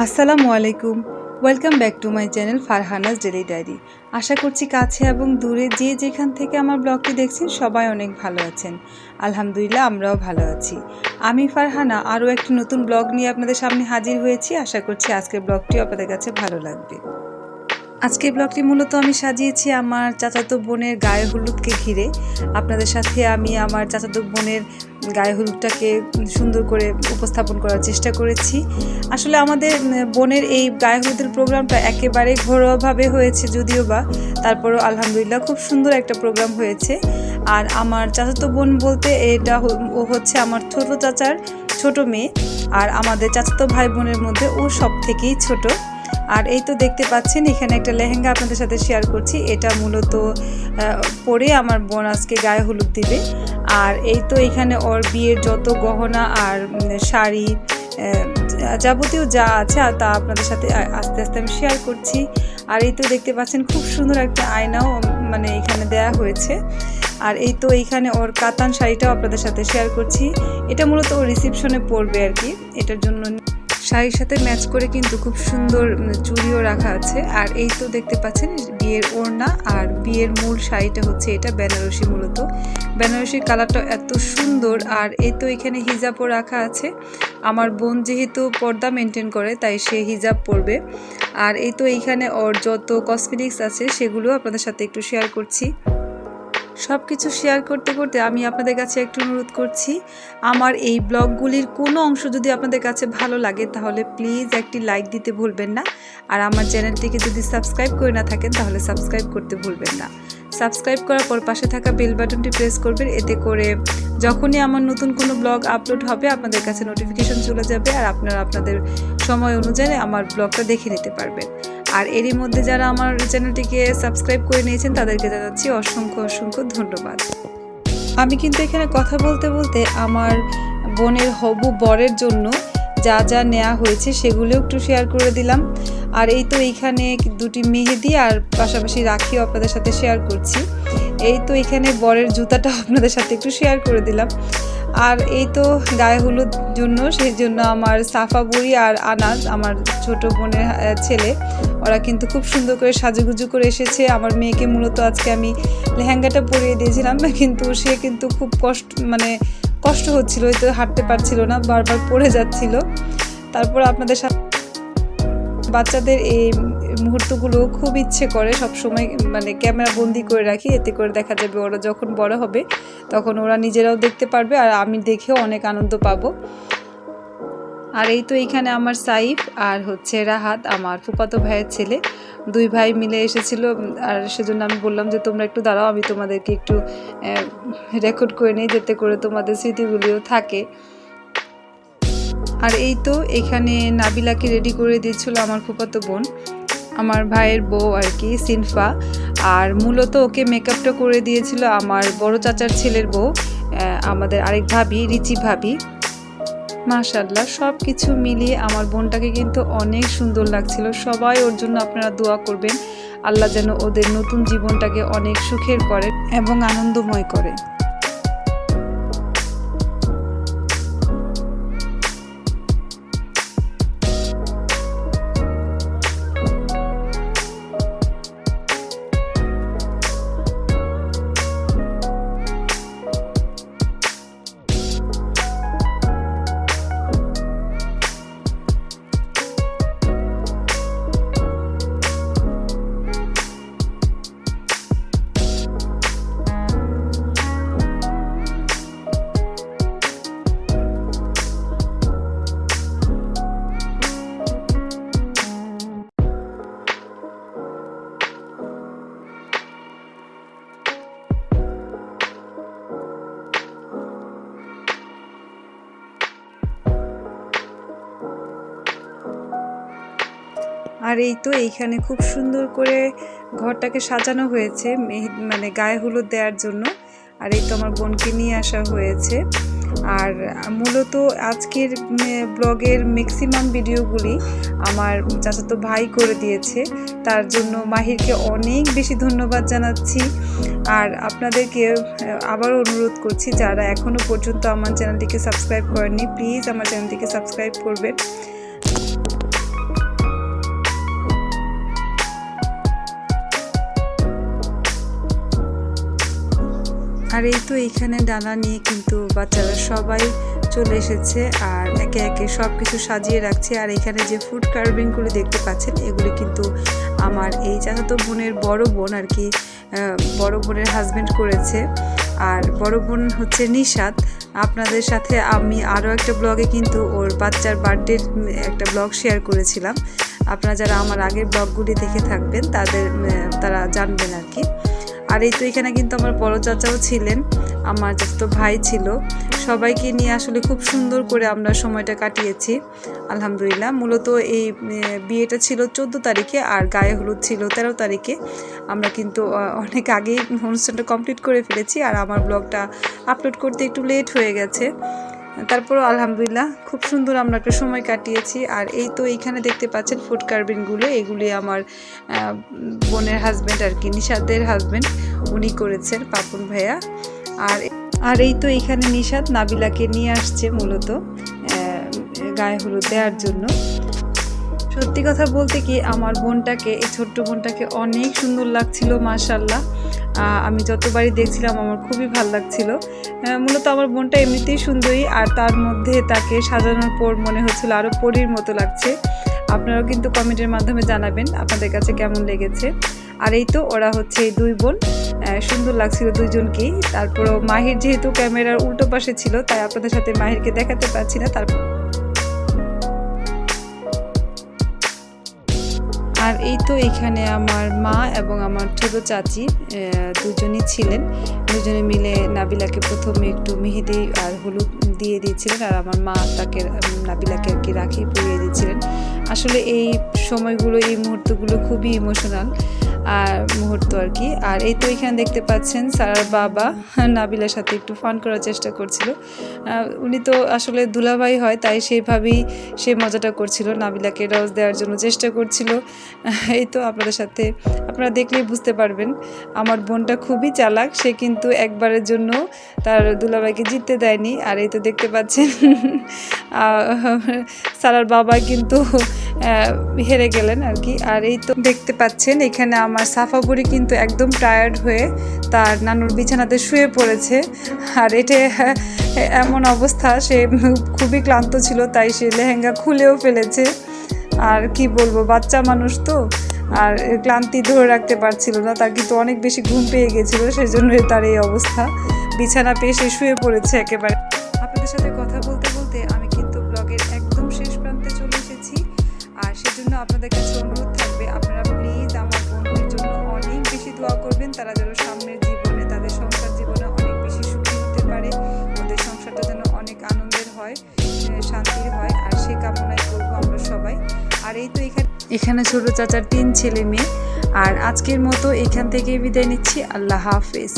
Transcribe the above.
আসসালামু আলাইকুম। Welcome back to my channel Farhana's daily diary. আশা করছি কাছে এবং দূরে যে যেখান থেকে আমার ব্লগটি দেখছেন সবাই অনেক ভালো আছেন। আলহামদুলিল্লাহ আমরাও ভালো আছি। আমি ফারহানা আরও একটি নতুন ব্লগ নিয়ে আপনাদের সামনে হাজির হয়েছি। আশা করছি আজকের ব্লগটিও আপনাদের কাছে ভালো লাগবে। আজকের ব্লগটি মূলত আমি সাজিয়েছি আমার চাচাতো বোনের গায়ে হলুদকে ঘিরে। আপনাদের সাথে আমি আমার চাচাতো বোনের গায়ে হলুদটাকে সুন্দর করে উপস্থাপন করার চেষ্টা করেছি। আসলে আমাদের বোনের এই গায়ে হলুদের প্রোগ্রামটা একেবারে ঘরোয়াভাবে হয়েছে যদিও বা, তারপরও আলহামদুলিল্লাহ খুব সুন্দর একটা প্রোগ্রাম হয়েছে। আর আমার চাচাতো বোন বলতে ও হচ্ছে আমার ছোট চাচার ছোট মেয়ে, আর আমাদের চাচাতো ভাই বোনের মধ্যে ও সব থেকেই ছোট। আর এই তো দেখতে পাচ্ছেন এখানে একটা লেহেঙ্গা আপনাদের সাথে শেয়ার করছি। এটা মূলত পরে আমার বোন আজকে গায়ে হলুদ দিবে। আর এই তো এখানে ওর বিয়ের যত গহনা আর শাড়ি যাবতীয় যা আছে আর তা আপনাদের সাথে আস্তে আস্তে আমি শেয়ার করছি। আর এই তো দেখতে পাচ্ছেন খুব সুন্দর একটা আয়নাও এখানে দেয়া হয়েছে। আর এই তো এইখানে ওর কাতান শাড়িটাও আপনাদের সাথে শেয়ার করছি। এটা মূলত ও রিসেপশনে পরবে আর কি, এটার জন্য শাড়ির সাথে ম্যাচ করে কিন্তু খুব সুন্দর চুড়িও রাখা আছে। আর এই তো দেখতে পাচ্ছেন বিয়ের ওড়না আর বিয়ের মূল শাড়িটা হচ্ছে এটা বেনারসি, মূলত বেনারসির কালারটা এত সুন্দর। আর এই তো এখানে হিজাবও রাখা আছে। আমার বোন যেহেতু পর্দা মেনটেন করে তাই সে হিজাব পরবে। আর এই তো এইখানে ওর যত কসমেটিক্স আছে সেগুলো আপনাদের সাথে একটু শেয়ার করছি। সব কিছু শেয়ার করতে করতে আমি আপনাদের কাছে একটু অনুরোধ করছি, আমার এই ব্লগগুলির কোনো অংশ যদি আপনাদের কাছে ভালো লাগে তাহলে প্লিজ একটি লাইক দিতে ভুলবেন না। আর আমার চ্যানেলটিকে যদি সাবস্ক্রাইব করে না থাকেন তাহলে সাবস্ক্রাইব করতে ভুলবেন না। সাবস্ক্রাইব করার পর পাশে থাকা বেল বাটনটি প্রেস করবেন, এতে করে যখনই আমার নতুন কোনো ব্লগ আপলোড হবে আপনাদের কাছে নোটিফিকেশন চলে যাবে আর আপনারা আপনাদের সময় অনুযায়ী আমার ব্লগটা দেখে নিতে পারবেন। আর এরই মধ্যে যারা আমার চ্যানেলটিকে সাবস্ক্রাইব করে নিয়েছেন তাদেরকে জানাচ্ছি অসংখ্য অসংখ্য ধন্যবাদ। আমি কিন্তু এখানে কথা বলতে বলতে আমার বোনের হবু বরের জন্য যা যা নেওয়া হয়েছে সেগুলো একটু শেয়ার করে দিলাম। আর এই তো এইখানে দুটি মেহেদি আর পাশাপাশি রাখিও আপনাদের সাথে শেয়ার করছি। এই তো এখানে বরের জুতাটা আপনাদের সাথে একটু শেয়ার করে দিলাম। আর এই তো গায়ে হলুদ জন্য সেই জন্য আমার সাফা বুড়ি আর আনাজ আমার ছোট বোনের ছেলে, ওরা কিন্তু খুব সুন্দর করে সাজুগুজু করে এসেছে। আমার মেয়েকে মূলত আজকে আমি লেহেঙ্গাটা পরিয়ে দিয়েছিলাম, কিন্তু সে কিন্তু খুব কষ্ট হচ্ছিল, হয়তো হাঁটতে পারছিল না, বারবার পড়ে যাচ্ছিল। তারপর আপনাদের সাথে বাচ্চাদের এই মুহূর্তগুলো খুব ইচ্ছে করে সব সময় ক্যামেরা বন্দি করে রাখি, এতে করে দেখা যাবে ওরা যখন বড় হবে তখন ওরা নিজেরাও দেখতে পারবে আর আমি দেখেও অনেক আনন্দ পাবো। আর এই তো এইখানে আমার সাইফ আর হচ্ছে রাহাত আমার ফুফাতো ভাইয়ের ছেলে, দুই ভাই মিলে এসেছিল। আর সেজন্য আমি বললাম যে তোমরা একটু দাঁড়াও, আমি তোমাদেরকে একটু রেকর্ড করে নিই যাতে করে তোমাদের স্মৃতিগুলিও থাকে। আর এই তো এখানে নাবিলাকে রেডি করে দিয়েছিল আমার ফুফাতো বোন, আমার ভাইয়ের বউ আর কি, সিনফা। আর মূলত ওকে মেকআপটা করে দিয়েছিল আমার বড় চাচার ছেলের বউ, আমাদের আরেক ভাবি রিচি ভাবি। মাশাআল্লাহ সব কিছু মিলিয়ে আমার বোনটাকে কিন্তু অনেক সুন্দর লাগছিল। সবাই ওর জন্য আপনারা দোয়া করবেন, আল্লাহ যেন ওদের নতুন জীবনটাকে অনেক সুখের করে এবং আনন্দময় করে। আর এই তো এইখানে খুব সুন্দর করে ঘরটাকে সাজানো হয়েছে গায়ে হলুদ দেওয়ার জন্য। আর এই তো আমার বোনকে নিয়ে আসা হয়েছে। আর মূলত আজকের ব্লগের ম্যাক্সিমাম ভিডিওগুলি আমার চাচাতো ভাই করে দিয়েছে, তার জন্য মাহিরকে অনেক বেশি ধন্যবাদ জানাচ্ছি। আর আপনাদেরকে আবারও অনুরোধ করছি, যারা এখনও পর্যন্ত আমার চ্যানেলটিকে সাবস্ক্রাইব করেননি প্লিজ আমার চ্যানেলটিকে সাবস্ক্রাইব করবেন। আর এই তো এইখানে ডালা নিয়ে কিন্তু বাচ্চারা সবাই চলে এসেছে আর একে একে সব কিছু সাজিয়ে রাখছে। আর এখানে যে ফুড কার্ভিংগুলো দেখতে পাচ্ছেন এগুলি কিন্তু আমার এই চাচাতো বোনের বড় বোন আর কি, বড় বোনের হাজব্যান্ড করেছে। আর বড় বোন হচ্ছে নিশাত। আপনাদের সাথে আমি আরও একটা ব্লগে কিন্তু ওর বাচ্চার বার্থডের একটা ব্লগ শেয়ার করেছিলাম। আপনারা যারা আমার আগের ব্লগগুলি দেখে থাকবেন তারা জানবেন আর কি। আর এই তো এখানে কিন্তু আমার বড় চাচাও ছিলেন, আমার চাচাতো ভাই ছিল। সবাইকে নিয়ে আসলে খুব সুন্দর করে আমরা সময়টা কাটিয়েছি আলহামদুলিল্লাহ। মূলত এই বিয়েটা ছিল 14 তারিখে আর গায়ে হলুদ ছিল 13 তারিখে। আমরা কিন্তু অনেক আগেই অনুষ্ঠানটা কমপ্লিট করে ফেলেছি আর আমার ব্লগটা আপলোড করতে একটু লেট হয়ে গেছে। তারপরও আলহামদুলিল্লাহ খুব সুন্দর আমরা একটা সময় কাটিয়েছি। আর এই তো এইখানে দেখতে পাচ্ছেন ফুড কার্ভিংগুলো, এগুলি আমার বোনের হাজব্যান্ড আর কি, নিশাদের হাজব্যান্ড, উনি করেছেন, পাপন ভাইয়া। আর এই তো এইখানে নিশাদ নাবিলাকে নিয়ে আসছে মূলত গায়ে হলুদ দেওয়ার জন্য। সত্যি কথা বলতে কি আমার বোনটাকে, এই ছোট্ট বোনটাকে অনেক সুন্দর লাগছিল মাশাআল্লাহ। আমি যতবারই দেখছিলাম আমার খুবই ভালো লাগছিল। মূলত আমার বোনটা এমনিতেই সুন্দরী আর তার মধ্যে তাকে সাজানোর পর মনে হচ্ছিল আরও পরীর মতো লাগছে। আপনারাও কিন্তু কমেন্টের মাধ্যমে জানাবেন আপনাদের কাছে কেমন লেগেছে। আর এই তো ওরা হচ্ছে এই দুই বোন, সুন্দর লাগছিল দুইজনকেই। তারপরও মাহির যেহেতু ক্যামেরার উল্টো পাশে ছিল তাই আপনাদের সাথে মাহিরকে দেখাতে পারছি না। আর এই তো এখানে আমার মা এবং আমার ছোট চাচি দুজনই ছিলেন। দুজনে মিলে নাবিলাকে প্রথমে একটু মেহেদি আর হলুদ দিয়ে দিয়েছিলেন আর আমার মা তাকে নাবিলাকে আর কি রাখি পরিয়ে দিয়েছিলেন। আসলে এই সময়গুলো, এই মুহূর্তগুলো খুবই ইমোশনাল মুহূর্ত আর কি। আর এই তো এখানে দেখতে পাচ্ছেন সারার বাবা নাবিলার সাথে একটু ফান করার চেষ্টা করছিল। উনি তো আসলে দুলাভাই হয় তাই সেইভাবেই সে মজাটা করছিল, নাবিলাকে রোজ দেওয়ার জন্য চেষ্টা করছিল। এই তো আপনাদের সাথে আপনারা দেখলেই বুঝতে পারবেন আমার বোনটা খুবই চালাক, সে কিন্তু একবারের জন্য তার দুলাভাইকে জিততে দেয়নি। আর এই তো দেখতে পাচ্ছেন সারার বাবা কিন্তু হেরে গেলেন আর কি। আর এই তো দেখতে পাচ্ছেন এখানে আমার সাফা বুড়ি কিন্তু একদম টায়ার্ড হয়ে তার নানুর বিছানাতে শুয়ে পড়েছে। আর এটা এমন অবস্থা, সে খুবই ক্লান্ত ছিল তাই সে লেহেঙ্গা খুলেও ফেলেছে। আর কি বলবো, বাচ্চা মানুষ তো আর ক্লান্তি ধরে রাখতে পারছিল না, তার কিন্তু অনেক বেশি ঘুম পেয়ে গেছিলো, সেই জন্যই তার এই অবস্থা। বিছানা পেয়ে সে শুয়ে পড়েছে একেবারে। আপনাদের সাথে কথা বলতে বলতে আমি কিন্তু ব্লগের একদম শেষ প্রান্তে চলে এসেছি। আর সেজন্য আপনাদের কাছে অনুরোধ থাকবে আপনারা প্লিজ আমার বোনদের জন্য অনেক বেশি দোয়া করবেন, তারা যেন সামনের জীবনে, তাদের সংসার জীবনে অনেক বেশি সুখী হতে পারে, ওদের সংসারটা যেন অনেক আনন্দের হয়, শান্তির হয়। আর সে কামনাই করবো আমরা সবাই। আর এই তো এখানে ছোট চাচার 3 ছেলে মেয়ে। আর আজকের মতো এখান থেকে বিদায় নিচ্ছি। আল্লাহ হাফেজ।